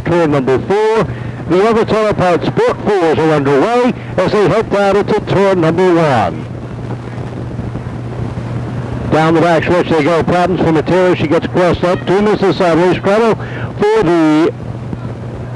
turn number 4. The other Telepart Sport 4s are underway as they head down into turn number 1. Down the back stretch they go. Problems for Matera. She gets crossed up. 2 misses sideways. Trouble for the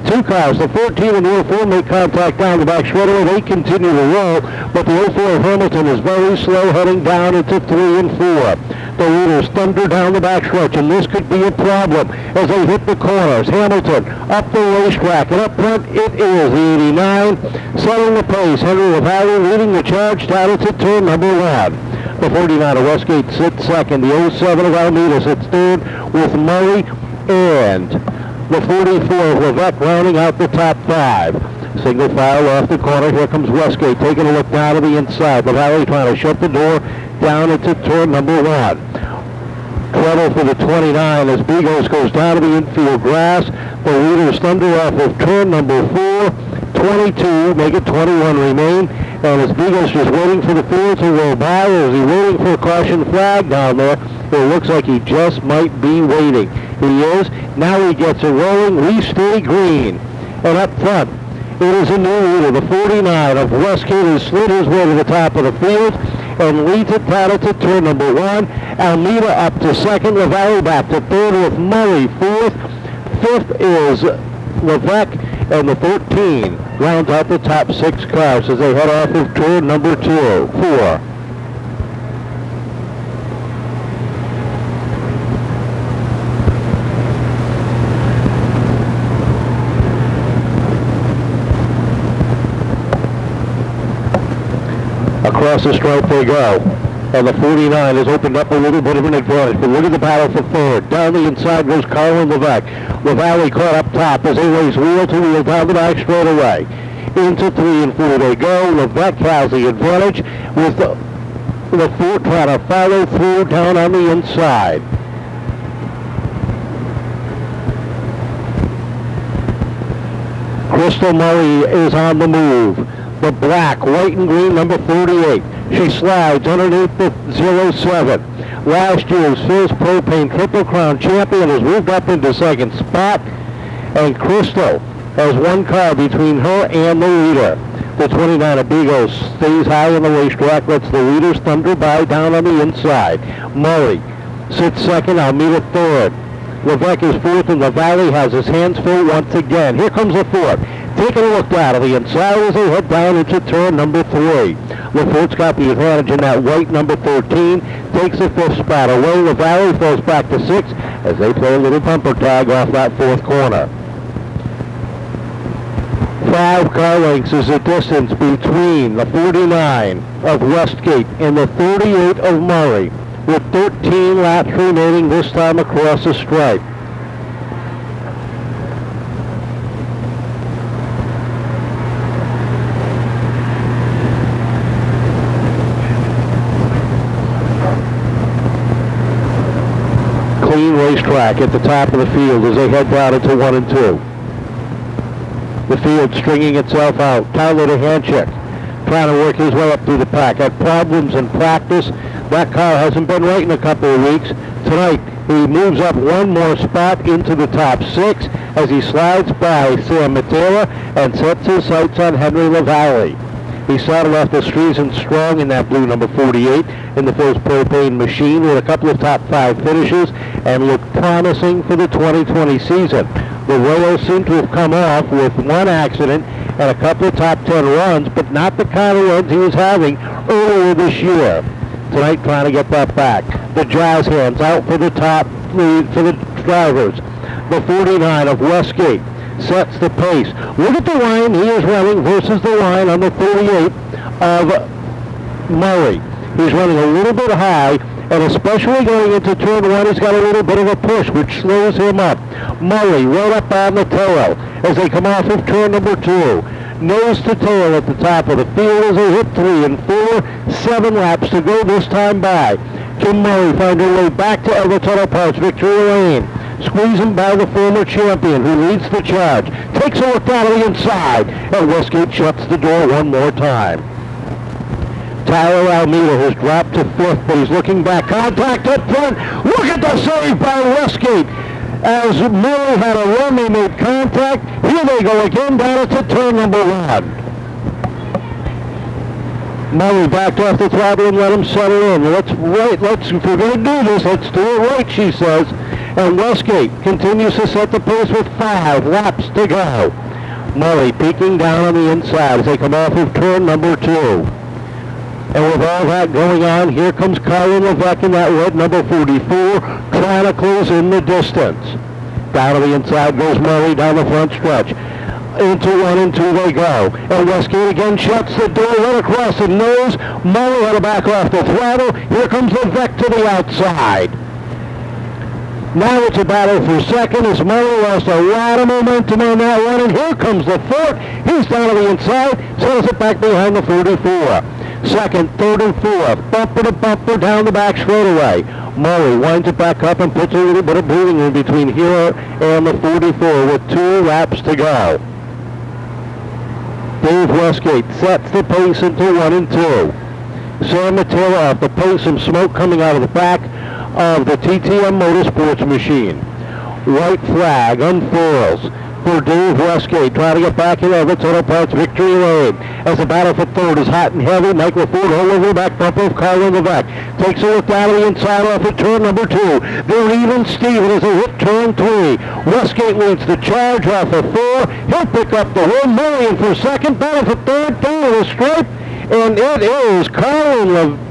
2 cars. The 14 and the 04 make contact down the back straightaway. They continue to roll, but the 04 Hamilton is very slow, heading down into 3 and 4. The leaders thunder down the back stretch, and this could be a problem as they hit the corners. Hamilton up the racetrack, and up front it is the 89, setting the pace. Henry LaValle leading the charge down into turn number 1. The 49 of Westgate sits second. The 07 of Alameda sits third with Murray, and the 44 of Levesque rounding out the top 5. Single file off the corner. Here comes Westgate taking a look down to the inside. LaValle trying to shut the door down into turn number 1. Trouble for the 29 as Bigos goes down to the infield grass. The leaders thunder off of turn number 4. 22, make it 21 remain. And as Bigos just waiting for the field to roll by, or is he waiting for a caution flag down there? It looks like he just might be waiting. He is. Now he gets it rolling. We stay green. And up front, it is a new leader. The 49 of Westgate has slid his way to the top of the field and leads it down to turn number 1. Almeida up to second. LaValle back to third with Murray fourth. Fifth is Levesque, and the 13 rounds out the top 6 cars as they head off of turn number 4. Across the stripe they go, and the 49 has opened up a little bit of an advantage, but look at the battle for third. Down the inside goes Colin Levesque. LaValle caught up top as they race wheel to wheel down the back straight away. Into 3 and 4 they go. Levesque has the advantage with the 4 trying to follow through down on the inside. Crystal Murray is on the move. The black, white and green number 48. She slides underneath the 07. Last year's Fizz Propane Triple Crown champion has moved up into second spot, and Crystal has 1 car between her and the leader. The 29 of Bigos stays high on the racetrack, lets the leaders thunder by down on the inside. Murray sits second, Almeida third. Levesque is fourth, and LaValle has his hands full once again. Here comes the 4th. Taking a look down to the inside as they head down into turn number 3. LaFort's got the advantage in that white number 13. Takes the 5th spot away. LaValle falls back to 6th as they play a little bumper tag off that 4th corner. 5 car lengths is the distance between the 49 of Westgate and the 38 of Murray, with 13 laps remaining this time across the stripe. Clean racetrack at the top of the field as they head down into 1 and 2. The field stringing itself out. Tyler DeHanchik trying to work his way up through the pack. Had problems in practice. That car hasn't been right in a couple of weeks. Tonight, he moves up 1 more spot into the top 6 as he slides by Sam Matera and sets his sights on Henry LaValle. He started off the season strong in that blue number 48 in the Fizz Propane machine with a couple of top 5 finishes and looked promising for the 2020 season. The Royals seem to have come off with 1 accident and a couple of top 10 runs, but not the kind of runs he was having earlier this year. Tonight trying to get that back. The Jazz hands out for the top lead for the drivers. The 49 of Westgate sets the pace. Look at the line he is running versus the line on the 38 of Murray. He's running a little bit high, and especially going into turn 1, he's got a little bit of a push, which slows him up. Murray right up on the tail as they come off of turn number 2. Nose to tail at the top of the field as they hit 3 and 4. 7 laps to go this time by. Kim Murray found her way back to Everton Park's victory lane. Squeezing by the former champion who leads the charge. Takes a look down to the inside, and Westgate shuts the door 1 more time. Tyler Almeida has dropped to 5th, but he's looking back. Contact up front. Look at the save by Westgate. as Murray had a run, they made contact. Here they go again down to turn number 1. Murray backed off the throttle and let him settle in. If we're going to do this, let's do it right, she says. And Westgate continues to set the pace with 5 laps to go. Murray peeking down on the inside as they come off of turn number 2. And with all that going on, here comes Colin Levesque in that red number 44, trying to close in the distance. Down to the inside goes Murray down the front stretch. Into 1 and 2 they go. And Westgate again shuts the door right across the nose. Murray had to back off the throttle. Here comes Levesque to the outside. Now it's a battle for second as Murray lost a lot of momentum on that one. And here comes the fourth. He's down to the inside. Settles it back behind the 44. Second, third, and fourth. Bumper to bumper down the back straightaway. Murray winds it back up and puts a little bit of breathing room between here and the 44 with 2 laps to go. Dave Westgate sets the pace into 1 and 2. Sam Matera off the pace, some smoke coming out of the back of the TTM Motorsports machine. White flag unfurls for Dave Westgate, trying to get back in Everett's Auto Parts victory lane. As the battle for third is hot and heavy, Michael Ford all over the back bumper of Colin Levesque. Takes a look down to the inside off of turn number 2. They're even Steven as they hit turn 3. Westgate leads the charge off of 4. He'll pick up the win. Murray in for second, battle for third, down to the stripe. And it is Colin Levesque.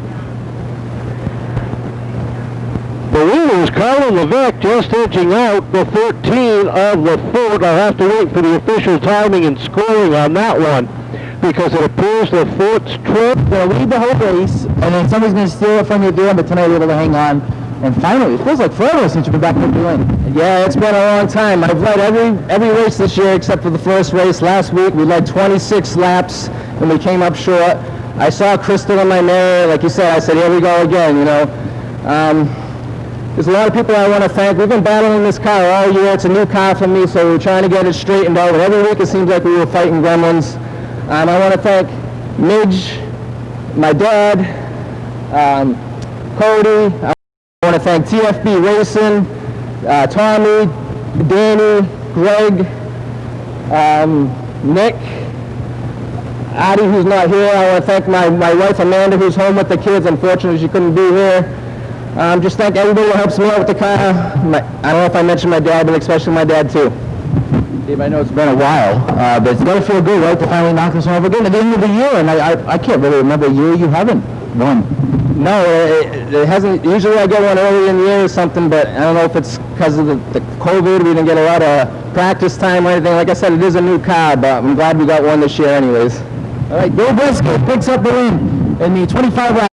The leader is Colin Levesque, just edging out the 13 of the Ford. I'll have to wait for the official timing and scoring on that one because it appears the Ford's trip. They'll lead the whole race, and then somebody's going to steal it from you again, but tonight you're able to hang on. And finally, it feels like forever since you've been back in the lane. Yeah, it's been a long time. I've led every race this year except for the first race. Last week, we led 26 laps, and we came up short. I saw Crystal in my mirror. Like you said, I said, here we go again, you know. There's a lot of people I want to thank. We've been battling this car all year. It's a new car for me, so we're trying to get it straightened out. And every week it seems like we were fighting gremlins. I want to thank Midge, my dad, Cody. I want to thank TFB Racing, Tommy, Danny, Greg, Nick, Addie, who's not here. I want to thank my wife Amanda, who's home with the kids. Unfortunately, she couldn't be here. Just thank everybody who helps me out with the car. I don't know if I mentioned my dad, but especially my dad too. Dave, I know it's been a while, but it's got to feel good, right, to finally knock this one over again at the end of the year. And I can't really remember a year you haven't won. No, it hasn't. Usually I get one early in the year or something, but I don't know if it's because of the COVID. We didn't get a lot of practice time or anything. Like I said, it is a new car, but I'm glad we got one this year anyways. All right, Dave Westgate picks up the win in the 25 lap.